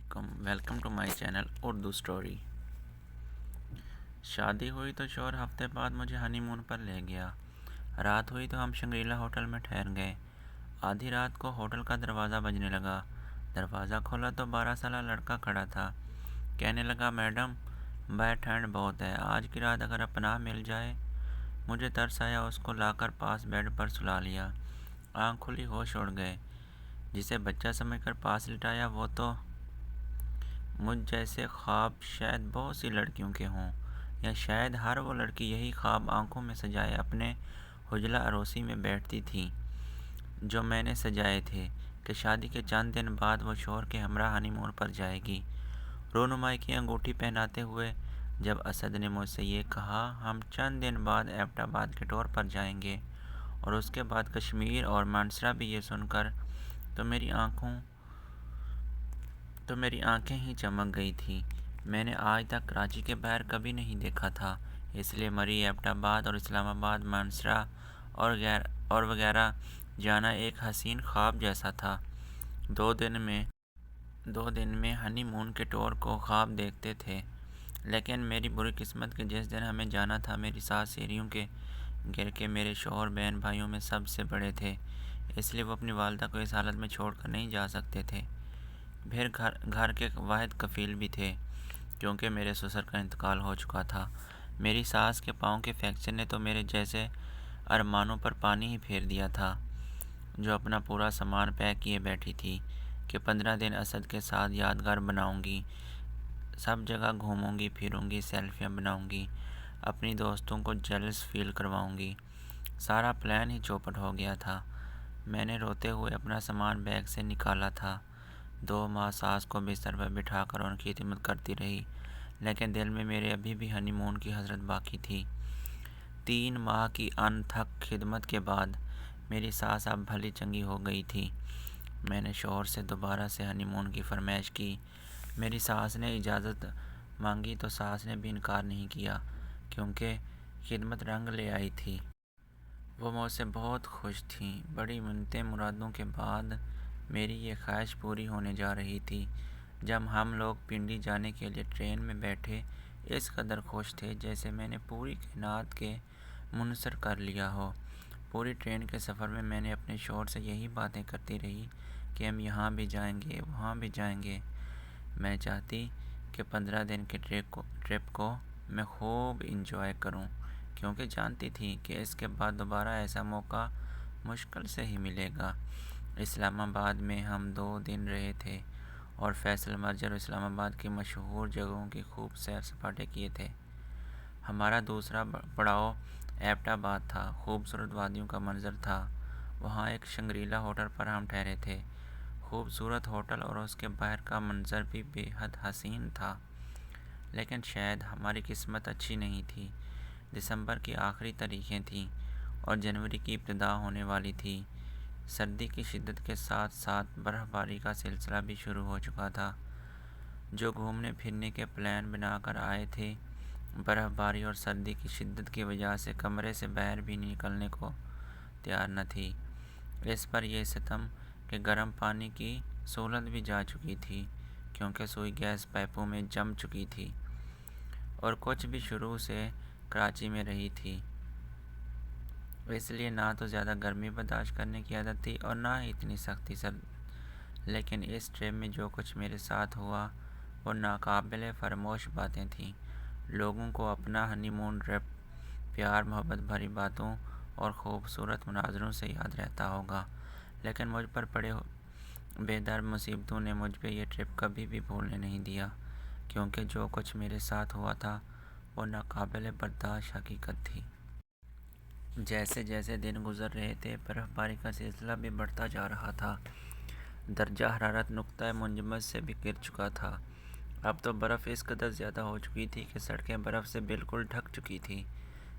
علیکم، welcome to my channel Urdu story. شادی ہوئی تو شوہر ہفتے بعد مجھے ہنی مون پر لے گیا۔ رات ہوئی تو ہم شنگریلا ہوٹل میں ٹھہر گئے۔ آدھی رات کو ہوٹل کا دروازہ بجنے لگا۔ دروازہ کھولا تو 12 سالہ لڑکا کھڑا تھا۔ کہنے لگا، میڈم باہر ٹھنڈ بہت ہے، آج کی رات اگر پناہ مل جائے۔ مجھے ترس آیا، اس کو لا کر پاس بیڈ پر سلا لیا۔ آنکھ کھلی، ہوش اڑ گئے۔ جسے بچہ سمجھ کر پاس لٹایا وہ تو مجھ جیسے خواب شاید بہت سی لڑکیوں کے ہوں، یا شاید ہر وہ لڑکی یہی خواب آنکھوں میں سجائے اپنے حجلہ اروسی میں بیٹھتی تھی جو میں نے سجائے تھے کہ شادی کے چند دن بعد وہ شوہر کے ہمراہ ہنی مون پر جائے گی۔ رونمائی کی انگوٹھی پہناتے ہوئے جب اسد نے مجھ سے یہ کہا، ہم چند دن بعد ایبٹ آباد کے ٹور پر جائیں گے اور اس کے بعد کشمیر اور مانسہرہ بھی، یہ سن کر تو میری آنکھیں ہی چمک گئی تھیں۔ میں نے آج تک کراچی کے باہر کبھی نہیں دیکھا تھا، اس لیے مری ایبٹ آباد اور اسلام آباد، مانسہرہ اور وغیرہ جانا ایک حسین خواب جیسا تھا۔ دو دن میں ہنی مون کے ٹور کو خواب دیکھتے تھے، لیکن میری بری قسمت کہ جس دن ہمیں جانا تھا میری سات سیڑھیوں کے گر کے میرے شوہر بہن بھائیوں میں سب سے بڑے تھے، اس لیے وہ اپنی والدہ کو اس حالت میں چھوڑ کر نہیں جا سکتے تھے۔ پھر گھر کے واحد کفیل بھی تھے، کیونکہ میرے سسر کا انتقال ہو چکا تھا۔ میری ساس کے پاؤں کے فریکچر نے تو میرے جیسے ارمانوں پر پانی ہی پھیر دیا تھا، جو اپنا پورا سامان پیک کیے بیٹھی تھی کہ 15 دن اسد کے ساتھ یادگار بناؤں گی، سب جگہ گھوموں گی پھروں گی، سیلفیاں بناؤں گی، اپنی دوستوں کو جیلس فیل کرواؤں گی۔ سارا پلان ہی چوپٹ ہو گیا تھا۔ میں نے روتے ہوئے اپنا سامان بیگ سے نکالا تھا۔ 2 ماہ ساس کو بستر پر بٹھا کر ان کی خدمت کرتی رہی، لیکن دل میں میرے ابھی بھی ہنی مون کی حسرت باقی تھی۔ 3 ماہ کی ان تھک خدمت کے بعد میری ساس اب بھلی چنگی ہو گئی تھی۔ میں نے شوہر سے دوبارہ سے ہنی مون کی فرمائش کی۔ میری ساس نے اجازت مانگی تو ساس نے بھی انکار نہیں کیا، کیونکہ خدمت رنگ لے آئی تھی۔ وہ مجھ سے بہت خوش تھیں۔ بڑی منتیں مرادوں کے بعد میری یہ خواہش پوری ہونے جا رہی تھی۔ جب ہم لوگ پنڈی جانے کے لیے ٹرین میں بیٹھے، اس قدر خوش تھے جیسے میں نے پوری کائنات کے منحصر کر لیا ہو۔ پوری ٹرین کے سفر میں میں نے اپنے شوہر سے یہی باتیں کرتی رہی کہ ہم یہاں بھی جائیں گے، وہاں بھی جائیں گے۔ میں چاہتی کہ 15 دن کے ٹرپ کو میں خوب انجوائے کروں، کیونکہ جانتی تھی کہ اس کے بعد دوبارہ ایسا موقع مشکل سے ہی ملے گا۔ اسلام آباد میں ہم 2 دن رہے تھے اور فیصل مسجد اور اسلام آباد کی مشہور جگہوں کی خوب سیر سپاٹے کیے تھے۔ ہمارا دوسرا پڑاؤ ایبٹ آباد تھا۔ خوبصورت وادیوں کا منظر تھا۔ وہاں ایک شنگریلا ہوٹل پر ہم ٹھہرے تھے۔ خوبصورت ہوٹل اور اس کے باہر کا منظر بھی بے حد حسین تھا، لیکن شاید ہماری قسمت اچھی نہیں تھی۔ دسمبر کی آخری تاریخیں تھیں اور جنوری کی ابتدا ہونے والی تھی۔ سردی کی شدت کے ساتھ ساتھ برف باری کا سلسلہ بھی شروع ہو چکا تھا۔ جو گھومنے پھرنے کے پلان بنا کر آئے تھے، برف باری اور سردی کی شدت کی وجہ سے کمرے سے باہر بھی نکلنے کو تیار نہ تھی۔ اس پر یہ ستم کہ گرم پانی کی سہولت بھی جا چکی تھی، کیونکہ سوئی گیس پائپوں میں جم چکی تھی اور کچھ بھی شروع سے کراچی میں رہی تھی، اس لیے نہ تو زیادہ گرمی برداشت کرنے کی عادت تھی اور نہ ہی اتنی سختی سرد۔ لیکن اس ٹرپ میں جو کچھ میرے ساتھ ہوا وہ ناقابل فراموش باتیں تھیں۔ لوگوں کو اپنا ہنی مون ٹرپ پیار محبت بھری باتوں اور خوبصورت مناظروں سے یاد رہتا ہوگا، لیکن مجھ پر پڑے بے در مصیبتوں نے مجھ پہ یہ ٹرپ کبھی بھی بھولنے نہیں دیا، کیونکہ جو کچھ میرے ساتھ ہوا تھا وہ ناقابل برداشت حقیقت تھی۔ جیسے جیسے دن گزر رہے تھے، برف باری کا سلسلہ بھی بڑھتا جا رہا تھا۔ درجہ حرارت نقطۂ منجمد سے بھی گر چکا تھا۔ اب تو برف اس قدر زیادہ ہو چکی تھی کہ سڑکیں برف سے بالکل ڈھک چکی تھیں،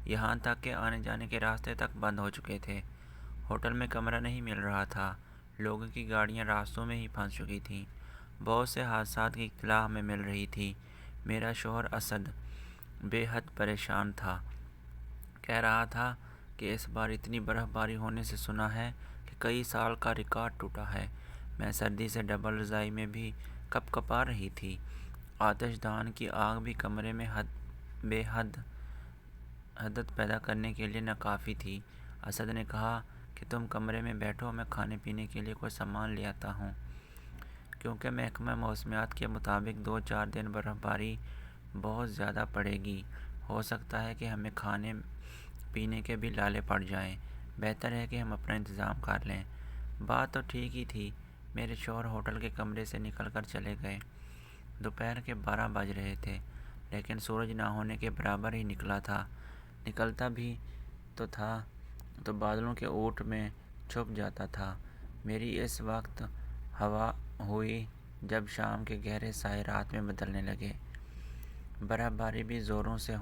یہاں تک کہ آنے جانے کے راستے تک بند ہو چکے تھے۔ ہوٹل میں کمرہ نہیں مل رہا تھا۔ لوگوں کی گاڑیاں راستوں میں ہی پھنس چکی تھیں۔ بہت سے حادثات کی اطلاع ہمیں مل رہی تھی۔ میرا شوہر اسد بے حد پریشان تھا۔ کہہ رہا تھا کہ اس بار اتنی برف باری ہونے سے سنا ہے کہ کئی سال کا ریکارڈ ٹوٹا ہے۔ میں سردی سے ڈبل رضائی میں بھی کپ کپا رہی تھی۔ آتش دان کی آگ بھی کمرے میں بے حدت پیدا کرنے کے لیے ناکافی تھی۔ اسد نے کہا کہ تم کمرے میں بیٹھو، میں کھانے پینے کے لیے کوئی سامان لے آتا ہوں۔ کیونکہ محکمہ موسمیات کے مطابق 2-4 دن برف باری بہت زیادہ پڑے گی، ہو سکتا ہے کہ ہمیں کھانے پینے کے بھی لالے پڑ جائیں، بہتر ہے کہ ہم اپنا انتظام کر لیں۔ بات تو ٹھیک ہی تھی۔ میرے شوہر ہوٹل کے کمرے سے نکل کر چلے گئے۔ دوپہر کے 12 بج رہے تھے، لیکن سورج نہ ہونے کے برابر ہی نکلا تھا۔ نکلتا بھی تو تھا تو بادلوں کے اوٹ میں چھپ جاتا تھا۔ میری اس وقت ہوا ہوئی جب شام کے گہرے سائے رات میں بدلنے لگے۔ برف باری بھی زوروں سے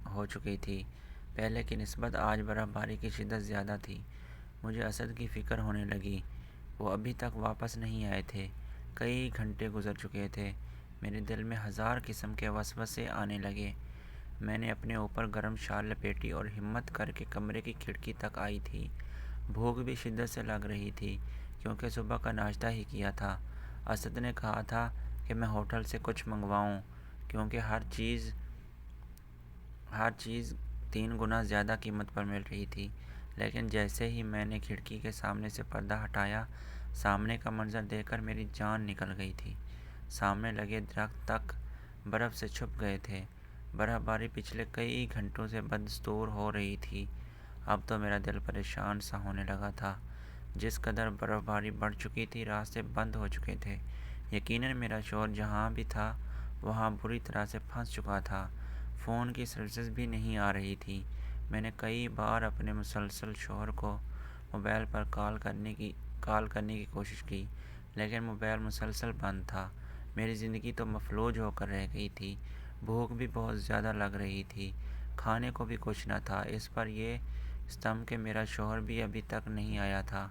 ہو چکی تھی۔ پہلے کی نسبت آج برف باری کی شدت زیادہ تھی۔ مجھے اسد کی فکر ہونے لگی۔ وہ ابھی تک واپس نہیں آئے تھے۔ کئی گھنٹے گزر چکے تھے۔ میرے دل میں 1000 قسم کے وسوسے آنے لگے۔ میں نے اپنے اوپر گرم شال لپیٹی اور ہمت کر کے کمرے کی کھڑکی تک آئی تھی۔ بھوک بھی شدت سے لگ رہی تھی کیونکہ صبح کا ناشتہ ہی کیا تھا۔ اسد نے کہا تھا کہ میں ہوٹل سے کچھ منگواؤں کیونکہ ہر چیز 3 گنا زیادہ قیمت پر مل رہی تھی، لیکن جیسے ہی میں نے کھڑکی کے سامنے سے پردہ ہٹایا، سامنے کا منظر دیکھ کر میری جان نکل گئی تھی۔ سامنے لگے درخت تک برف سے چھپ گئے تھے۔ برف باری پچھلے کئی گھنٹوں سے بدستور ہو رہی تھی۔ اب تو میرا دل پریشان سا ہونے لگا تھا۔ جس قدر برف باری بڑھ چکی تھی، راستے بند ہو چکے تھے۔ یقیناً میرا شوہر جہاں بھی تھا وہاں بری طرح سے پھنس چکا تھا۔ فون کی سروسز بھی نہیں آ رہی تھی۔ میں نے کئی بار اپنے مسلسل شوہر کو موبائل پر کال کرنے کی کوشش کی، لیکن موبائل مسلسل بند تھا۔ میری زندگی تو مفلوج ہو کر رہ گئی تھی۔ بھوک بھی بہت زیادہ لگ رہی تھی۔ کھانے کو بھی کچھ نہ تھا۔ اس پر یہ ستم کہ میرا شوہر بھی ابھی تک نہیں آیا تھا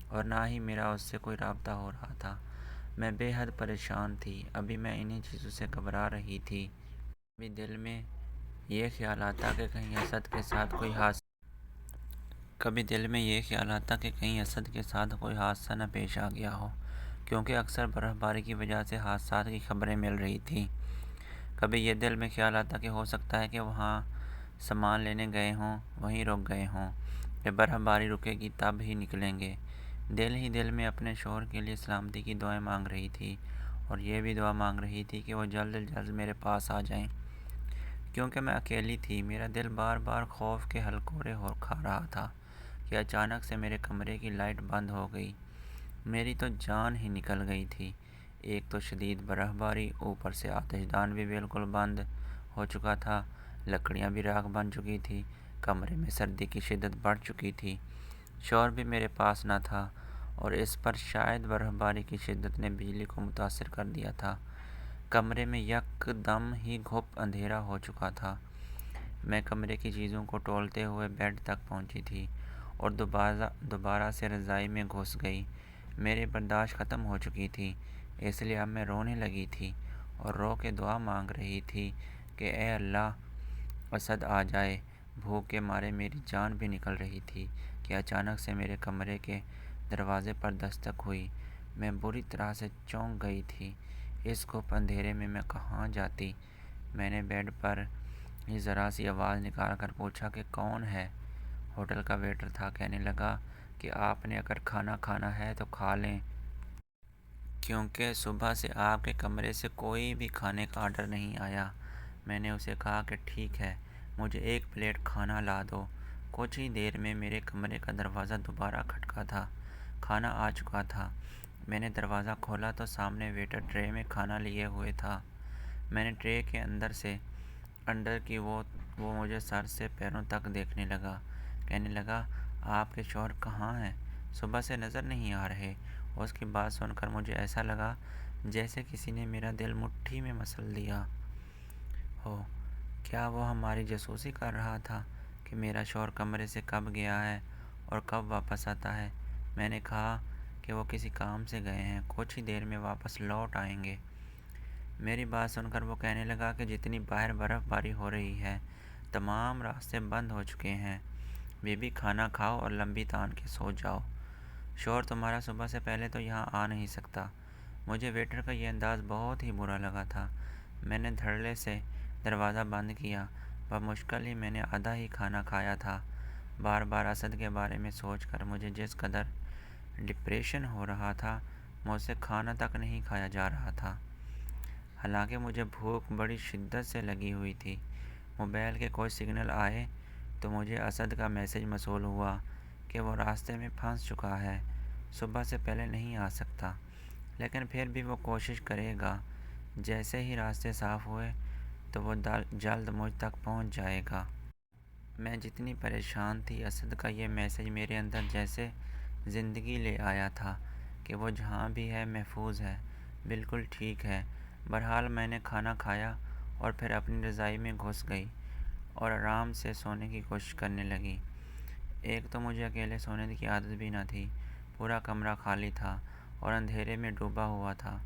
اور نہ ہی میرا اس سے کوئی رابطہ ہو رہا تھا۔ میں بے حد پریشان تھی۔ ابھی میں انہی چیزوں سے گھبرا رہی تھی۔ کبھی دل میں یہ خیال آتا کہ کہیں اسد کے ساتھ کوئی حادثہ نہ پیش آ گیا ہو، کیونکہ اکثر برف باری کی وجہ سے حادثات کی خبریں مل رہی تھیں۔ کبھی یہ دل میں خیال آتا کہ ہو سکتا ہے کہ وہاں سامان لینے گئے ہوں، وہیں رک گئے ہوں، کہ برف باری رکے گی تب ہی نکلیں گے۔ دل ہی دل میں اپنے شوہر کے لیے سلامتی کی دعائیں مانگ رہی تھی اور یہ بھی دعا مانگ رہی تھی کہ وہ جلد از جلد میرے پاس آ جائیں۔ کیونکہ میں اکیلی تھی، میرا دل بار بار خوف کے ہلکورے کھا رہا تھا کہ اچانک سے میرے کمرے کی لائٹ بند ہو گئی۔ میری تو جان ہی نکل گئی تھی۔ ایک تو شدید برف باری، اوپر سے آتش دان بھی بالکل بند ہو چکا تھا، لکڑیاں بھی راکھ بن چکی تھیں، کمرے میں سردی کی شدت بڑھ چکی تھی، شوہر بھی میرے پاس نہ تھا اور اس پر شاید برف باری کی شدت نے بجلی کو متاثر کر دیا تھا۔ کمرے میں یک دم ہی گھپ اندھیرا ہو چکا تھا۔ میں کمرے کی چیزوں کو ٹولتے ہوئے بیڈ تک پہنچی تھی اور دوبارہ سے رضائی میں گھس گئی۔ میری برداشت ختم ہو چکی تھی، اس لیے اب میں رونے لگی تھی اور رو کے دعا مانگ رہی تھی کہ اے اللہ، اسد آ جائے۔ بھوک کے مارے میری جان بھی نکل رہی تھی کہ اچانک سے میرے کمرے کے دروازے پر دستک ہوئی۔ میں بری طرح سے چونک گئی تھی۔ اس گھپ اندھیرے میں کہاں جاتی؟ میں نے بیڈ پر ہی ذرا سی آواز نکال کر پوچھا کہ کون ہے؟ ہوٹل کا ویٹر تھا۔ کہنے لگا کہ آپ نے اگر کھانا کھانا ہے تو کھا لیں، کیونکہ صبح سے آپ کے کمرے سے کوئی بھی کھانے کا آرڈر نہیں آیا۔ میں نے اسے کہا کہ ٹھیک ہے، مجھے 1 پلیٹ کھانا لا دو۔ کچھ ہی دیر میں میرے کمرے کا دروازہ دوبارہ کھٹکا تھا۔ کھانا آ چکا تھا۔ میں نے دروازہ کھولا تو سامنے ویٹر ٹرے میں کھانا لیے ہوئے تھا۔ میں نے ٹرے کے اندر کی وہ مجھے سر سے پیروں تک دیکھنے لگا۔ کہنے لگا آپ کے شوہر کہاں ہیں؟ صبح سے نظر نہیں آ رہے۔ اس کی بات سن کر مجھے ایسا لگا جیسے کسی نے میرا دل مٹھی میں مسل لیا ہو۔ کیا وہ ہماری جاسوسی کر رہا تھا کہ میرا شوہر کمرے سے کب گیا ہے اور کب واپس آتا ہے؟ میں نے کہا کہ وہ کسی کام سے گئے ہیں، کچھ ہی دیر میں واپس لوٹ آئیں گے۔ میری بات سن کر وہ کہنے لگا کہ جتنی باہر برف باری ہو رہی ہے، تمام راستے بند ہو چکے ہیں۔ بی بی کھانا کھاؤ اور لمبی تان کے سو جاؤ۔ شوہر تمہارا صبح سے پہلے تو یہاں آ نہیں سکتا۔ مجھے ویٹر کا یہ انداز بہت ہی برا لگا تھا۔ میں نے دھڑلے سے دروازہ بند کیا۔ بمشکل ہی میں نے آدھا ہی کھانا کھایا تھا۔ بار بار اسد کے بارے میں سوچ کر مجھے جس قدر ڈپریشن ہو رہا تھا، مجھ سے کھانا تک نہیں کھایا جا رہا تھا۔ حالانکہ مجھے بھوک بڑی شدت سے لگی ہوئی تھی۔ موبائل کے کوئی سگنل آئے تو مجھے اسد کا میسج موصول ہوا کہ وہ راستے میں پھنس چکا ہے، صبح سے پہلے نہیں آ سکتا، لیکن پھر بھی وہ کوشش کرے گا۔ جیسے ہی راستے صاف ہوئے تو وہ جلد مجھ تک پہنچ جائے گا۔ میں جتنی پریشان تھی، اسد کا یہ میسج میرے اندر جیسے زندگی لے آیا تھا کہ وہ جہاں بھی ہے محفوظ ہے، بالکل ٹھیک ہے۔ بہرحال میں نے کھانا کھایا اور پھر اپنی رضائی میں گھس گئی اور آرام سے سونے کی کوشش کرنے لگی۔ ایک تو مجھے اکیلے سونے کی عادت بھی نہ تھی۔ پورا کمرہ خالی تھا اور اندھیرے میں ڈوبا ہوا تھا۔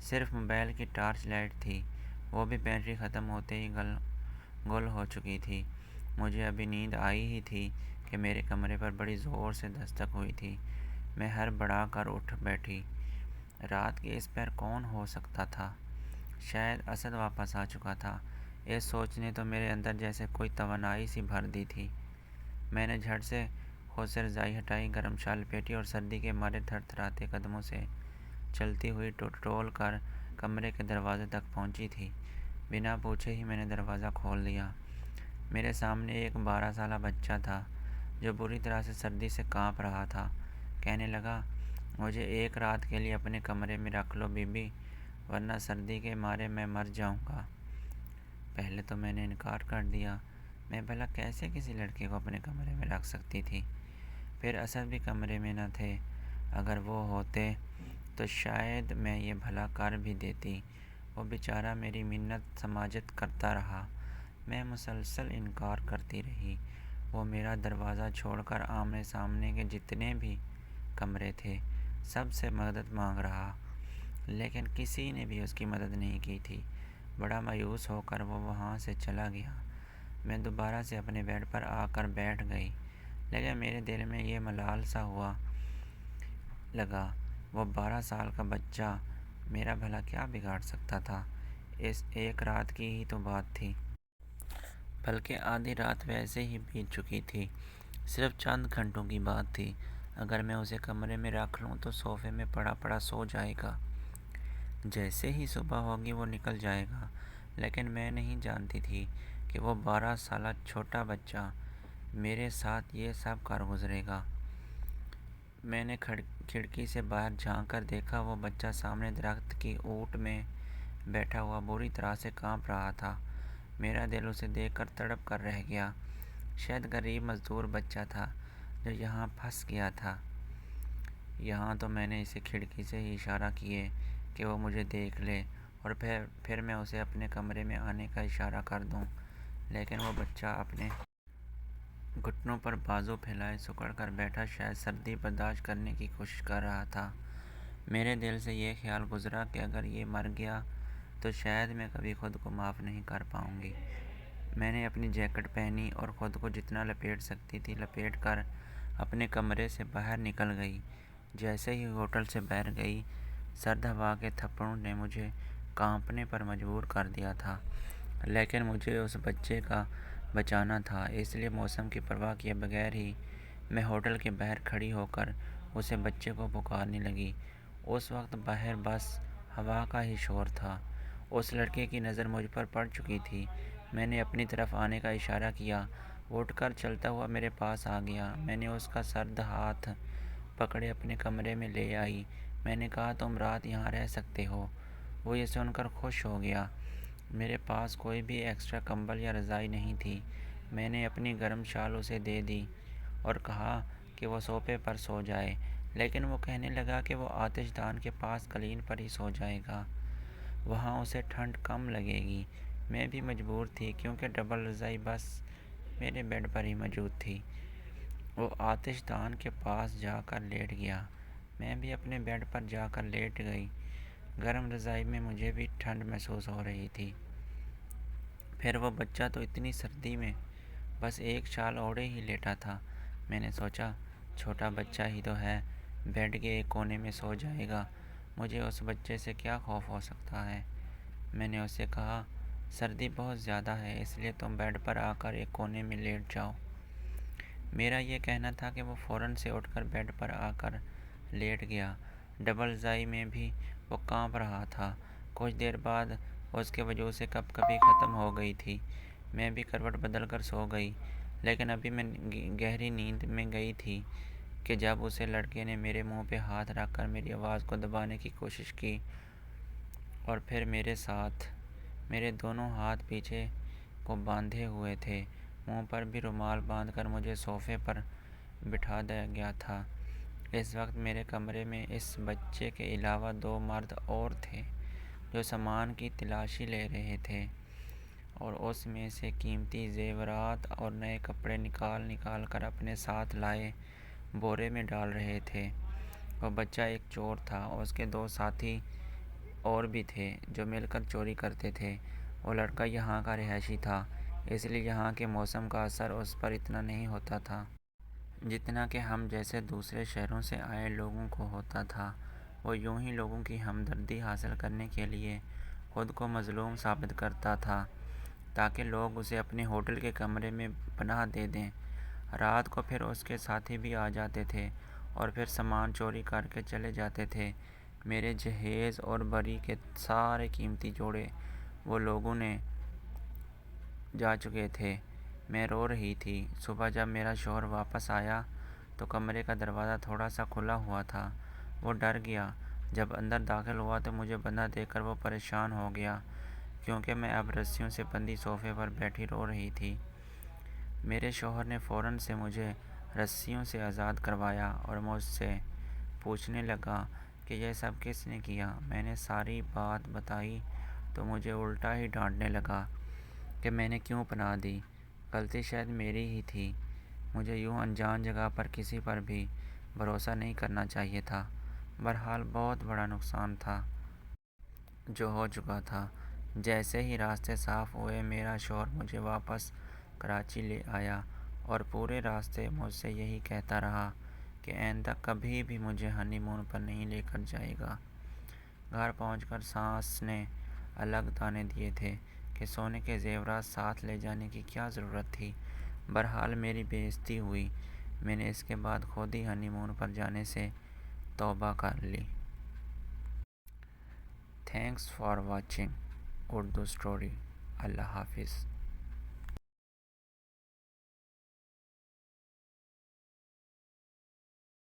صرف موبائل کی ٹارچ لائٹ تھی، وہ بھی بیٹری ختم ہوتے ہی گل ہو چکی تھی۔ مجھے ابھی نیند آئی ہی تھی کہ میرے کمرے پر بڑی زور سے دستک ہوئی تھی۔ میں ہڑبڑا کر اٹھ بیٹھی۔ رات کے اس پہر کون ہو سکتا تھا؟ شاید اسد واپس آ چکا تھا۔ یہ سوچ نے تو میرے اندر جیسے کوئی توانائی سی بھر دی تھی۔ میں نے جھٹ سے خود سے رضائی ہٹائی، گرم شال لپیٹی اور سردی کے مارے تھر تھراتے قدموں سے چلتی ہوئی ٹول کر کمرے کے دروازے تک پہنچی تھی۔ بنا پوچھے ہی میں نے دروازہ کھول دیا۔ میرے سامنے ایک 12 سالہ بچہ تھا جو بری طرح سے سردی سے کانپ رہا تھا۔ کہنے لگا، مجھے ایک رات کے لیے اپنے کمرے میں رکھ لو بی بی، ورنہ سردی کے مارے میں مر جاؤں گا۔ پہلے تو میں نے انکار کر دیا۔ میں بھلا کیسے کسی لڑکے کو اپنے کمرے میں رکھ سکتی تھی؟ پھر اسد بھی کمرے میں نہ تھے۔ اگر وہ ہوتے تو شاید میں یہ بھلا کر بھی دیتی۔ وہ بیچارہ میری منت سماجت کرتا رہا۔ میں مسلسل انکار کرتی رہی۔ وہ میرا دروازہ چھوڑ کر آمنے سامنے کے جتنے بھی کمرے تھے سب سے مدد مانگ رہا، لیکن کسی نے بھی اس کی مدد نہیں کی تھی۔ بڑا مایوس ہو کر وہ وہاں سے چلا گیا۔ میں دوبارہ سے اپنے بیڈ پر آ کر بیٹھ گئی، لیکن میرے دل میں یہ ملال سا ہوا لگا، وہ 12 سال کا بچہ میرا بھلا کیا بگاڑ سکتا تھا؟ اس ایک رات کی ہی تو بات تھی، بلکہ آدھی رات ویسے ہی بیت چکی تھی۔ صرف چند گھنٹوں کی بات تھی۔ اگر میں اسے کمرے میں رکھ لوں تو صوفے میں پڑا پڑا سو جائے گا، جیسے ہی صبح ہوگی وہ نکل جائے گا۔ لیکن میں نہیں جانتی تھی کہ وہ 12 سالہ چھوٹا بچہ میرے ساتھ یہ سب کر گزرے گا۔ میں نے کھڑکی سے باہر جھانک کر دیکھا، وہ بچہ سامنے درخت کی اوٹ میں بیٹھا ہوا بری طرح سے کانپ رہا تھا۔ میرا دل اسے دیکھ کر تڑپ کر رہ گیا۔ شاید غریب مزدور بچہ تھا جو یہاں پھنس گیا تھا۔ یہاں تو میں نے اسے کھڑکی سے ہی اشارہ کیے کہ وہ مجھے دیکھ لے اور پھر میں اسے اپنے کمرے میں آنے کا اشارہ کر دوں، لیکن وہ بچہ اپنے گھٹنوں پر بازو پھیلائے سکڑ کر بیٹھا، شاید سردی برداشت کرنے کی کوشش کر رہا تھا۔ میرے دل سے یہ خیال گزرا کہ اگر یہ مر گیا تو شاید میں کبھی خود کو معاف نہیں کر پاؤں گی۔ میں نے اپنی جیکٹ پہنی اور خود کو جتنا لپیٹ سکتی تھی لپیٹ کر اپنے کمرے سے باہر نکل گئی۔ جیسے ہی ہوٹل سے باہر گئی، سرد ہوا کے تھپڑوں نے مجھے کانپنے پر مجبور کر دیا تھا، لیکن مجھے اس بچے کا بچانا تھا، اس لیے موسم کی پرواہ کیے بغیر ہی میں ہوٹل کے باہر کھڑی ہو کر اسے بچے کو پکارنے لگی۔ اس وقت باہر بس ہوا کا ہی شور تھا۔ اس لڑکے کی نظر مجھ پر پڑ چکی تھی۔ میں نے اپنی طرف آنے کا اشارہ کیا۔ وہ اٹھ کر چلتا ہوا میرے پاس آ گیا۔ میں نے اس کا سرد ہاتھ پکڑے اپنے کمرے میں لے آئی۔ میں نے کہا، تم رات یہاں رہ سکتے ہو۔ وہ یہ سن کر خوش ہو گیا۔ میرے پاس کوئی بھی ایکسٹرا کمبل یا رضائی نہیں تھی۔ میں نے اپنی گرم شال اسے دے دی اور کہا کہ وہ صوفے پر سو جائے، لیکن وہ کہنے لگا کہ وہ آتش دان کے پاس قالین پر ہی سو جائے گا، وہاں اسے ٹھنڈ کم لگے گی۔ میں بھی مجبور تھی کیونکہ ڈبل رضائی بس میرے بیڈ پر ہی موجود تھی۔ وہ آتش دان کے پاس جا کر لیٹ گیا۔ میں بھی اپنے بیڈ پر جا کر لیٹ گئی۔ گرم رضائی میں مجھے بھی ٹھنڈ محسوس ہو رہی تھی۔ پھر وہ بچہ تو اتنی سردی میں بس ایک شال اوڑھے ہی لیٹا تھا۔ میں نے سوچا، چھوٹا بچہ ہی تو ہے، بیڈ کے ایک کونے میں سو جائے گا، مجھے اس بچے سے کیا خوف ہو سکتا ہے؟ میں نے اسے کہا، سردی بہت زیادہ ہے، اس لیے تم بیڈ پر آ کر ایک کونے میں لیٹ جاؤ۔ میرا یہ کہنا تھا کہ وہ فوراً سے اٹھ کر بیڈ پر آ کر لیٹ گیا۔ ڈبل رضائی میں بھی وہ کانپ رہا تھا۔ کچھ دیر بعد اس کے وجود سے کپ کپی ختم ہو گئی تھی۔ میں بھی کروٹ بدل کر سو گئی، لیکن ابھی میں گہری نیند میں گئی تھی کہ جب اسے لڑکے نے میرے منہ پہ ہاتھ رکھ کر میری آواز کو دبانے کی کوشش کی، اور پھر میرے ساتھ۔ میرے دونوں ہاتھ پیچھے کو باندھے ہوئے تھے، منہ پر بھی رومال باندھ کر مجھے صوفے پر بٹھا دیا گیا تھا۔ اس وقت میرے کمرے میں اس بچے کے علاوہ 2 مرد اور تھے جو سامان کی تلاشی لے رہے تھے اور اس میں سے قیمتی زیورات اور نئے کپڑے نکال نکال کر اپنے ساتھ لائے بورے میں ڈال رہے تھے۔ وہ بچہ ایک چور تھا، اس کے 2 ساتھی اور بھی تھے جو مل کر چوری کرتے تھے۔ وہ لڑکا یہاں کا رہائشی تھا، اس لیے یہاں کے موسم کا اثر اس پر اتنا نہیں ہوتا تھا جتنا کہ ہم جیسے دوسرے شہروں سے آئے لوگوں کو ہوتا تھا۔ وہ یوں ہی لوگوں کی ہمدردی حاصل کرنے کے لیے خود کو مظلوم ثابت کرتا تھا تاکہ لوگ اسے اپنے ہوٹل کے کمرے میں پناہ دے دیں۔ رات کو پھر اس کے ساتھی بھی آ جاتے تھے اور پھر سامان چوری کر کے چلے جاتے تھے۔ میرے جہیز اور بری کے سارے قیمتی جوڑے وہ لوگوں نے جا چکے تھے۔ میں رو رہی تھی۔ صبح جب میرا شوہر واپس آیا تو کمرے کا دروازہ تھوڑا سا کھلا ہوا تھا۔ وہ ڈر گیا۔ جب اندر داخل ہوا تو مجھے بندہ دیکھ کر وہ پریشان ہو گیا کیونکہ میں اب رسیوں سے بندھی صوفے پر بیٹھی رو رہی تھی۔ میرے شوہر نے فوراً سے مجھے رسیوں سے آزاد کروایا اور مجھ سے پوچھنے لگا کہ یہ سب کس نے کیا۔ میں نے ساری بات بتائی تو مجھے الٹا ہی ڈانٹنے لگا کہ میں نے کیوں پناہ دی۔ غلطی شاید میری ہی تھی۔ مجھے یوں انجان جگہ پر کسی پر بھی بھروسہ نہیں کرنا چاہیے تھا۔ بہرحال بہت بڑا نقصان تھا جو ہو چکا تھا۔ جیسے ہی راستے صاف ہوئے میرا شوہر مجھے واپس کراچی لے آیا اور پورے راستے مجھ سے یہی کہتا رہا کہ آئندہ کبھی بھی مجھے ہنی مون پر نہیں لے کر جائے گا۔ گھر پہنچ کر ساس نے الگ تانے دیے تھے کہ سونے کے زیورات ساتھ لے جانے کی کیا ضرورت تھی۔ بہرحال میری بے عزتی ہوئی۔ میں نے اس کے بعد خود ہی ہنی مون پر جانے سے توبہ کر لی۔ Thanks for watching Urdu story. اللہ حافظ۔